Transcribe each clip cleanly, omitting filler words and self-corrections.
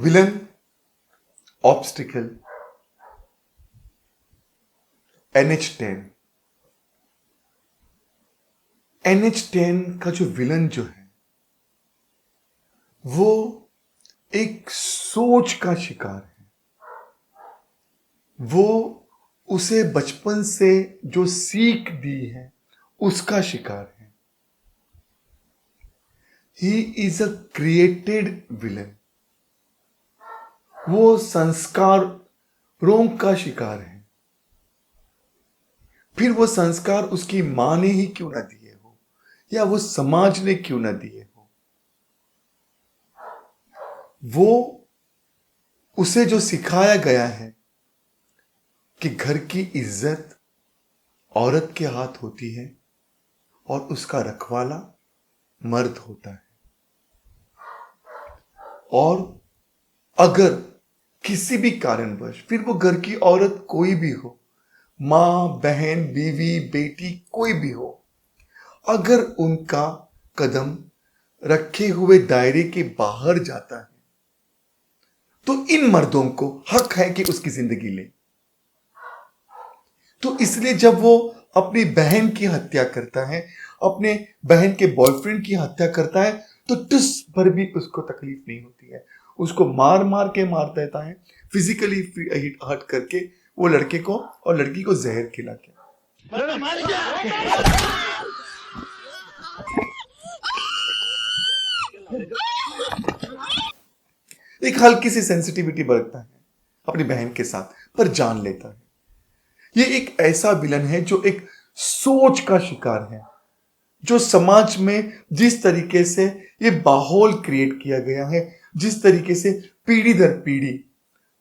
Villain, obstacle, NH10। NH10 का जो villain जो है वो एक सोच का शिकार है। वो उसे बचपन से जो सीख दी है उसका शिकार है। He is a created villain. वो संस्कारों का शिकार है। फिर वो संस्कार उसकी मां ने ही क्यों ना दिए हो या वो समाज ने क्यों ना दिए हो, वो उसे जो सिखाया गया है कि घर की इज्जत औरत के हाथ होती है और उसका रखवाला मर्द होता है। और अगर किसी भी कारणवश फिर वो घर की औरत कोई भी हो, मां, बहन, बीवी, बेटी, कोई भी हो, अगर उनका कदम रखे हुए दायरे के बाहर जाता है तो इन मर्दों को हक है कि उसकी जिंदगी ले। तो इसलिए जब वो अपनी बहन की हत्या करता है, अपने बहन के बॉयफ्रेंड की हत्या करता है, तो टुस पर भी उसको तकलीफ नहीं होती है। उसको मार मार के मार देता है, फिजिकली हर्ट करके, वो लड़के को और लड़की को जहर खिला के। एक हल्की सी सेंसिटिविटी बरतता है अपनी बहन के साथ, पर जान लेता है। ये एक ऐसा विलन है जो एक सोच का शिकार है, जो समाज में जिस तरीके से ये माहौल क्रिएट किया गया है, जिस तरीके से पीढ़ी दर पीढ़ी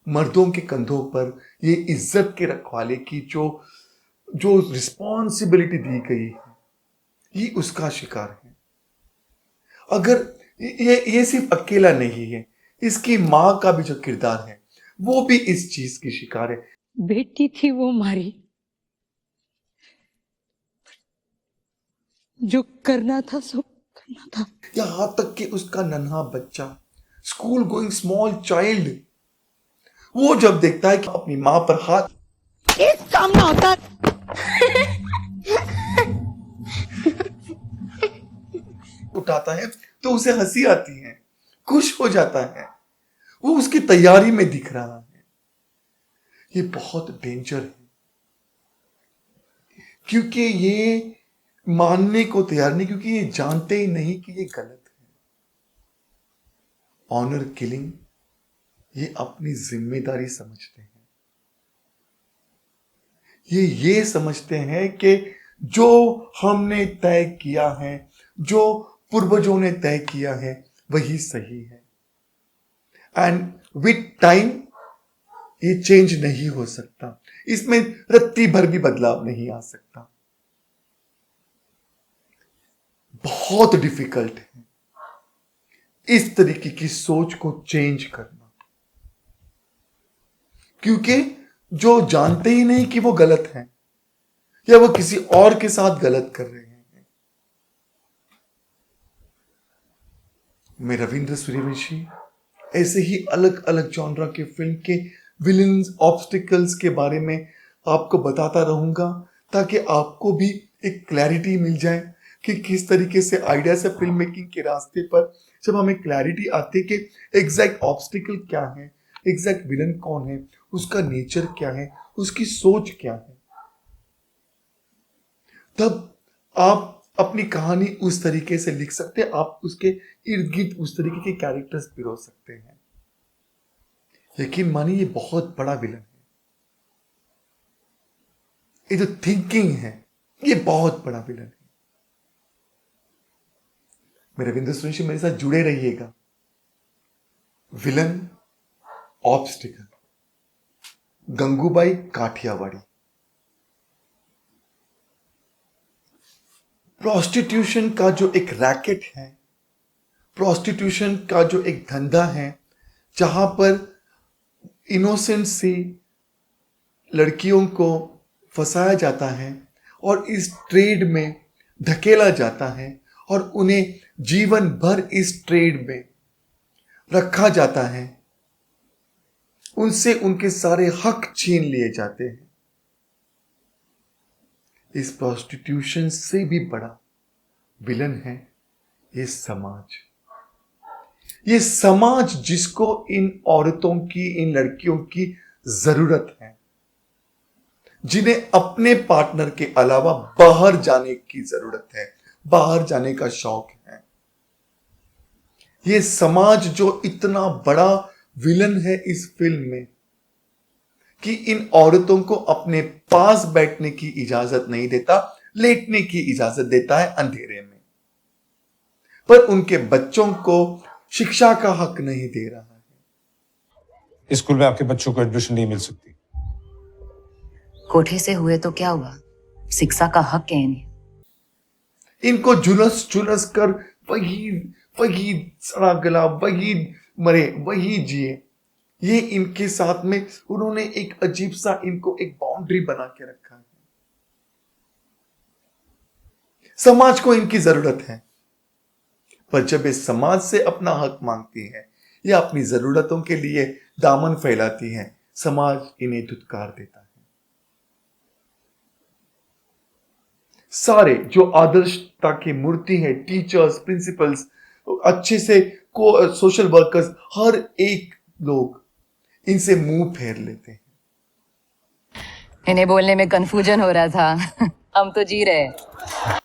मर्दों के कंधों पर ये इज्जत के रखवाले की जो रिस्पॉन्सिबिलिटी दी गई है, ये उसका शिकार है। अगर ये सिर्फ अकेला नहीं है, इसकी मां का भी जो किरदार है वो भी इस चीज की शिकार है। बेटी थी वो हमारी, जो करना था सो करना था। यहां तक कि उसका नन्हा बच्चा, स्कूल गोइंग स्मॉल चाइल्ड, वो जब देखता है कि अपनी मां पर हाथ इस काम ना होता। उठाता है तो उसे हंसी आती है, खुश हो जाता है। वो उसकी तैयारी में दिख रहा है। ये बहुत डेंजर है, क्योंकि ये मानने को तैयार नहीं, क्योंकि ये जानते ही नहीं कि ये गलत है। ऑनर किलिंग ये अपनी जिम्मेदारी समझते हैं। ये समझते हैं कि जो हमने तय किया है, जो पूर्वजों ने तय किया है, वही सही है। एंड विद टाइम ये चेंज नहीं हो सकता, इसमें रत्ती भर भी बदलाव नहीं आ सकता। बहुत डिफिकल्ट है इस तरीके की सोच को चेंज करना, क्योंकि जो जानते ही नहीं कि वो गलत है या वो किसी और के साथ गलत कर रहे हैं। मैं रविंद्र सूर्यवंशी ऐसे ही अलग अलग जॉनरा के फिल्म के विलन्स, ऑब्स्टिकल्स के बारे में आपको बताता रहूंगा, ताकि आपको भी एक क्लैरिटी मिल जाए कि किस तरीके से आइडिया से फिल्म मेकिंग के रास्ते पर जब हमें क्लैरिटी आती है कि एग्जैक्ट ऑब्स्टिकल क्या है, एग्जैक्ट विलन कौन है, उसका नेचर क्या है, उसकी सोच क्या है, तब आप अपनी कहानी उस तरीके से लिख सकते हैं। आप उसके इर्द गिर्द उस तरीके के कैरेक्टर्स पिरो सकते हैं। यकीन मानिए ये बहुत बड़ा विलन है। ये जो थिंकिंग है, ये बहुत बड़ा विलन है। मेरे रविंद्र सूर्यवंशी, मेरे साथ जुड़े रहिएगा। Villain, obstacle, Gangubai Kathiawadi. Prostitution का जो एक रैकेट है, प्रोस्टिट्यूशन का जो एक धंधा है, जहां पर इनोसेंट सी लड़कियों को फंसाया जाता है और इस ट्रेड में धकेला जाता है और उन्हें जीवन भर इस ट्रेड में रखा जाता है, उनसे उनके सारे हक छीन लिए जाते हैं। इस प्रोस्टिट्यूशन से भी बड़ा विलन है ये समाज। ये समाज जिसको इन औरतों की, इन लड़कियों की जरूरत है, जिन्हें अपने पार्टनर के अलावा बाहर जाने की जरूरत है, बाहर जाने का शौक है। ये समाज जो इतना बड़ा विलन है इस फिल्म में कि इन औरतों को अपने पास बैठने की इजाजत नहीं देता, लेटने की इजाजत देता है अंधेरे में, पर उनके बच्चों को शिक्षा का हक नहीं दे रहा है। इस स्कूल में आपके बच्चों को एडमिशन नहीं मिल सकती। कोठे से हुए तो क्या हुआ, शिक्षा का हक है इन्हें। इनको झुलस झुलस कर वही वही सड़ा गला, वही मरे वही जिए, ये इनके साथ में उन्होंने एक अजीब सा इनको एक बाउंड्री बना के रखा है। समाज को इनकी जरूरत है, पर जब ये समाज से अपना हक मांगती है या अपनी जरूरतों के लिए दामन फैलाती है, समाज इन्हें धुतकार देता है। सारे जो आदर्शता की मूर्ति है, टीचर्स, प्रिंसिपल्स, अच्छे से सोशल वर्कर्स, हर एक लोग इनसे मुंह फेर लेते हैं। इन्हें बोलने में कंफ्यूजन हो रहा था। हम तो जी रहे हैं।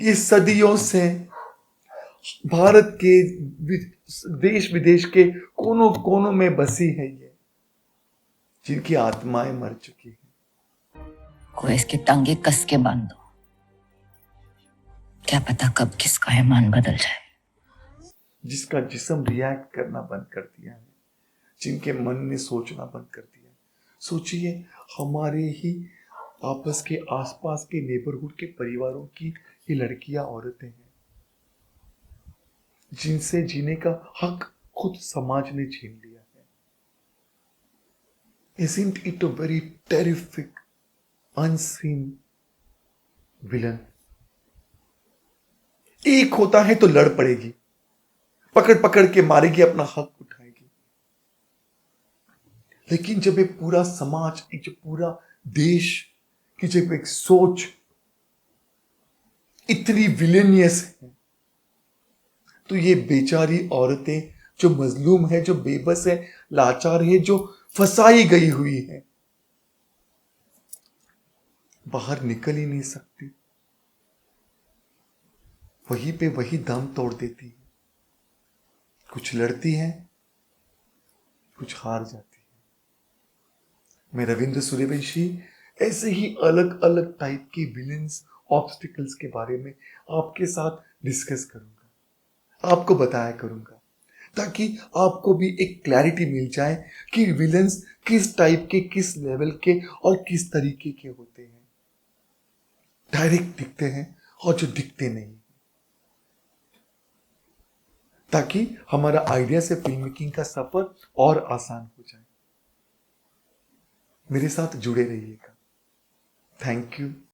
ये सदियों से भारत के देश विदेश के कोनों कोनों में बसी है ये, जिनकी आत्माएं मर चुकी हैं। को इसके टांगे कस के बांध दो, क्या पता कब किसका ईमान बदल जाए। जिसका जिस्म रिएक्ट करना बंद कर दिया है, जिनके मन ने सोचना बंद कर दिया है। सोचिए, हमारे ही आपस के आसपास के नेबरहुड के परिवारों की ये लड़कियां, औरतें हैं, जिनसे जीने का हक खुद समाज ने छीन लिया है। Isn't it a very terrific, unseen villain? एक होता है तो लड़ पड़ेगी, पकड़ पकड़ के मारेगी, अपना हक उठाएगी। लेकिन जब एक पूरा समाज, एक जो पूरा देश की जब एक सोच इतनी विलेनियस है, तो ये बेचारी औरतें जो मजलूम है, जो बेबस है, लाचार है, जो फंसाई गई हुई है, बाहर निकल ही नहीं सकती, वहीं पे वही दम तोड़ देती है। कुछ लड़ती है, कुछ हार जाती है। मैं रविंद्र सूर्यवंशी ऐसे ही अलग अलग टाइप के विलेंस, ऑब्स्टिकल्स के बारे में आपके साथ डिस्कस करूंगा, आपको बताया करूंगा, ताकि आपको भी एक क्लैरिटी मिल जाए कि विलेंस किस टाइप के, किस लेवल के और किस तरीके के होते हैं। डायरेक्ट दिखते हैं और जो दिखते नहीं, ताकि हमारा आइडिया से फिल्म मेकिंग का सफर और आसान हो जाए। मेरे साथ जुड़े रहिएगा। Thank you.